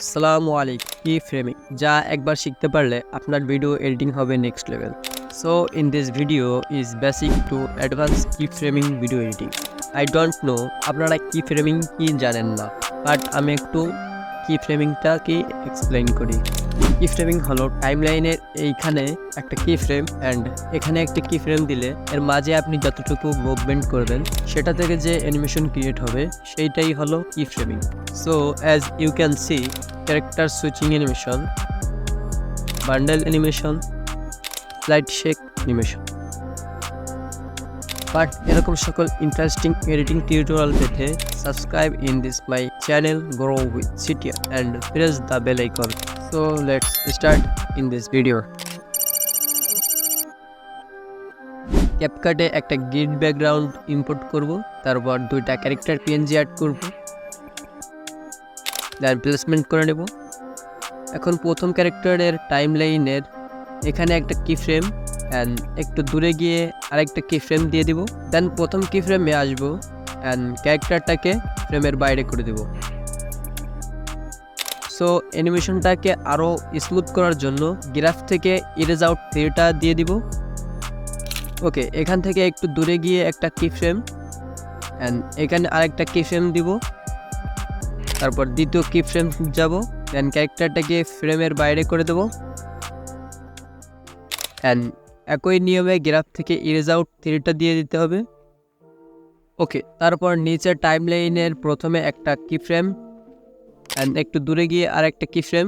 আসসালামু আলাইকুম। কি ফ্রেমিং যা একবার শিখতে পারলে আপনার ভিডিও এডিটিং হবে next level. So in this video is basic to advance key framing video editing. I don't know আপনারা কি ফ্রেমিং কি জানেন না, বাট আমি একটু কি ফ্রেমিংটাকে এক্সপ্লেইন করি। কি ফ্রেমিং হলো টাইমলাইনের এইখানে একটা কি ফ্রেম অ্যান্ড এখানে একটা কি ফ্রেম দিলে এর মাঝে আপনি যতটুকু মুভমেন্ট করবেন সেটা থেকে যে অ্যানিমেশন ক্রিয়েট হবে সেইটাই হলো key framing. So as you can see, character switching animation, bundle animation, slide shake animation. But এরকম সকল ইন্টারেস্টিং এডিটিং টিউটোরিয়াল পেতে subscribe in this my channel grow with সিটিয়া and press the bell icon. So let's start in this video. ক্যাপকাটে একটা grid background import করব, তারপর দুইটা character PNG add করব, দেন প্লেসমেন্ট করে নেব। এখন প্রথম ক্যারেক্টারের টাইমলাইনের এখানে একটা কি ফ্রেম অ্যান্ড একটু দূরে গিয়ে আরেকটা কি ফ্রেম দিয়ে দিব। দেন প্রথম কি ফ্রেমে আসবো অ্যান্ড ক্যারেক্টারটাকে ফ্রেমের বাইরে করে দেব। সো অ্যানিমেশনটাকে আরও স্মুথ করার জন্য গ্রাফ থেকে ইরেজ আউট থ্রিটা দিয়ে দিব। ওকে, এখান থেকে একটু দূরে গিয়ে একটা কি ফ্রেম অ্যান্ড এখানে আরেকটা কি ফ্রেম দিব, তারপর দ্বিতীয় কি ফ্রেম যাব, দেন ক্যারেক্টারটাকে ফ্রেমের বাইরে করে দেব অ্যান্ড একই নিয়মে গ্রাফ থেকে ইরেজ আউট থ্রিটা দিয়ে দিতে হবে। ওকে, তারপর নিচের টাইমলাইনের প্রথমে একটা কি ফ্রেম অ্যান্ড একটু দূরে গিয়ে আর একটা কি ফ্রেম,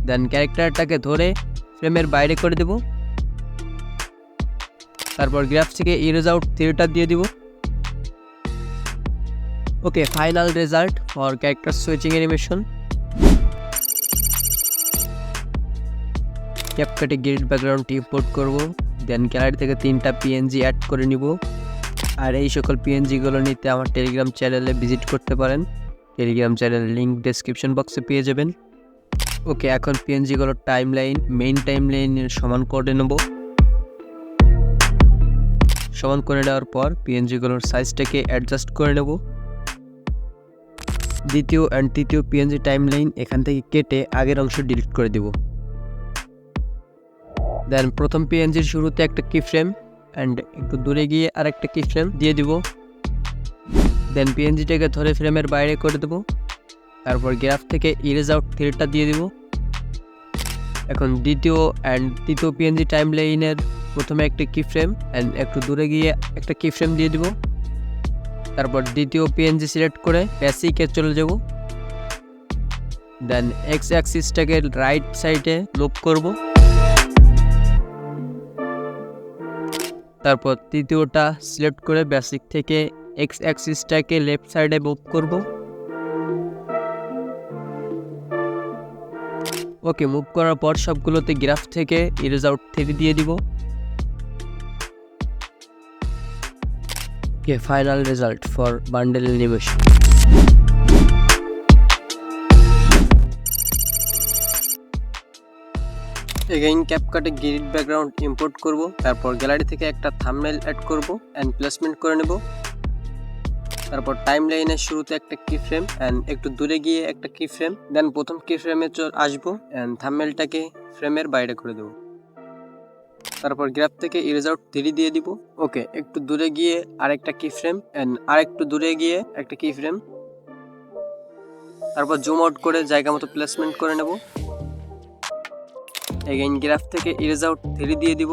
দেন ক্যারেক্টারটাকে ধরে ফ্রেমের বাইরে করে দেব, তারপর গ্রাফ থেকে ইরেজ আউট থ্রিটা দিয়ে দিব। Okay, final result for character switching animation. ক্যাপকাটে গ্রিড ব্যাকগ্রাউন্ড ইম্পোর্ট করব, দেন গ্যালারি থেকে 3টা পিএনজি অ্যাড করে নিব। আর এই সকল পিএনজিগুলো নিতে আমার টেলিগ্রাম চ্যানেলে ভিজিট করতে পারেন। টেলিগ্রাম চ্যানেলের লিঙ্ক ডেসক্রিপশন বক্সে পেয়ে যাবেন। ওকে, এখন পিএনজিগুলোর টাইমলাইন মেইন টাইমলাইনের সমান করে নেব। সমান করে নেওয়ার পর পিএনজিগুলোর সাইজটাকে অ্যাডজাস্ট করে নেব। দ্বিতীয় অ্যান্ড তৃতীয় পিএনজি টাইমলাইন এখান থেকে কেটে আগের অংশ ডিলিট করে দেব। দেন প্রথম পিএনজির শুরুতে একটা কি ফ্রেম অ্যান্ড একটু দূরে গিয়ে আর একটা কি ফ্রেম দিয়ে দিব। দেন পিএনজিটাকে ধরে ফ্রেমের বাইরে করে দেব, তারপর গ্রাফ থেকে ইরেজ আউট থ্রিটা দিয়ে দিব। এখন দ্বিতীয় অ্যান্ড তৃতীয় পিএনজি টাইমলাইনের প্রথমে একটা কি ফ্রেম অ্যান্ড একটু দূরে গিয়ে একটা কি ফ্রেম দিয়ে দিব, তারপর দ্বিতীয় পিএনজি সিলেক্ট করে বেসিকে চলে যাব। দেন এক্স অ্যাক্সিসটাকে রাইট সাইডে মুভ করব, তারপর তৃতীয়টা সিলেক্ট করে বেসিক থেকে এক্স অ্যাক্সিসটাকে লেফট সাইডে মুভ করব। ওকে, মুভ করার পর সবগুলোতে গ্রাফ থেকে ইরেজ আউট থ্রি দিয়ে দিব। Okay, final result for bundle animation. Again ক্যাপকাটে গ্রিড ব্যাকগ্রাউন্ড ইম্পোর্ট করব, তারপর গ্যালারি থেকে একটা থাম্বনেল অ্যাড করব অ্যান্ড প্লেসমেন্ট করে নেব। তারপর টাইমলাইনের শুরুতে একটা কি ফ্রেম অ্যান্ড একটু দূরে গিয়ে একটা কি ফ্রেম, দেন প্রথম কি ফ্রেমে আসবো অ্যান্ড থাম্বনেলটাকে ফ্রেমের বাইরে করে দেব। তারপর গ্রাফ থেকে ইরেজ আউট থ্রি দিয়ে দিব। ওকে, একটু দূরে গিয়ে আরেকটা কি ফ্রেম অ্যান্ড আরেকটু দূরে গিয়ে একটা কি ফ্রেম, তারপর জুম আউট করে জায়গা মতো প্লেসমেন্ট করে নেব। এগেইন গ্রাফ থেকে ইরেজ আউট থ্রি দিয়ে দিব,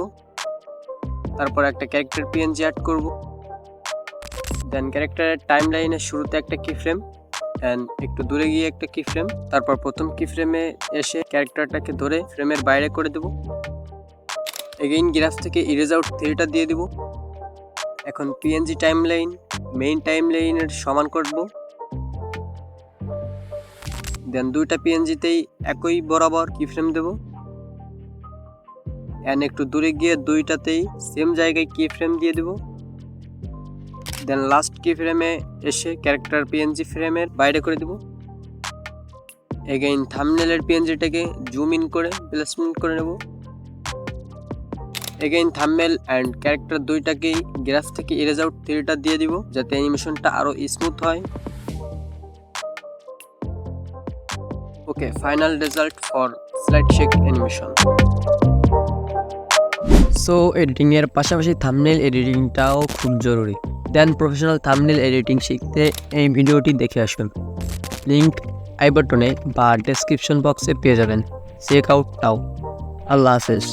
তারপর একটা ক্যারেক্টার পিএনজি অ্যাড করব। দেন ক্যারেক্টারের টাইমলাইনের শুরুতে একটা কি ফ্রেম অ্যান্ড একটু দূরে গিয়ে একটা কি ফ্রেম, তারপর প্রথম কি ফ্রেমে এসে ক্যারেক্টারটাকে ধরে ফ্রেমের বাইরে করে দেব। এগেইন গ্রাফ থেকে ইরেজ আউট থ্রিটা দিয়ে দিব। এখন পিএনজি টাইমলাইন মেইন টাইমলাইনের সমান করব। দেন দুইটা পিএনজিতেই একই বরাবর কি ফ্রেম দেব অ্যান্ড একটু দূরে গিয়ে দুইটাতেই সেম জায়গায় কি ফ্রেম দিয়ে দেব। দেন লাস্ট কি ফ্রেমে এসে ক্যারেক্টার পিএনজি ফ্রেমের বাইরে করে দেব। এগেইন থাম্বনেলের পিএনজিটাকে জুম ইন করে প্লেসমেন্ট করে নেব। এগেইন থাম্বনেল অ্যান্ড ক্যারেক্টার দুইটাকেই গ্রাফ থেকে ইরেজ আউট থ্রিটা দিয়ে দিব যাতে অ্যানিমেশনটা আরো স্মুথ হয়। Okay, final result for slide shake animation. So এডিটিংয়ের পাশাপাশি থাম্বনেল এডিটিংটাও খুব জরুরি। দেন প্রফেশনাল থাম্বনেল এডিটিং শিখতে এই ভিডিওটি দেখে আসুন। লিঙ্ক আই বাটনে বা ডেসক্রিপশন বক্সে পেয়ে যাবেন। Check out now. আল্লাহ হাফেজ।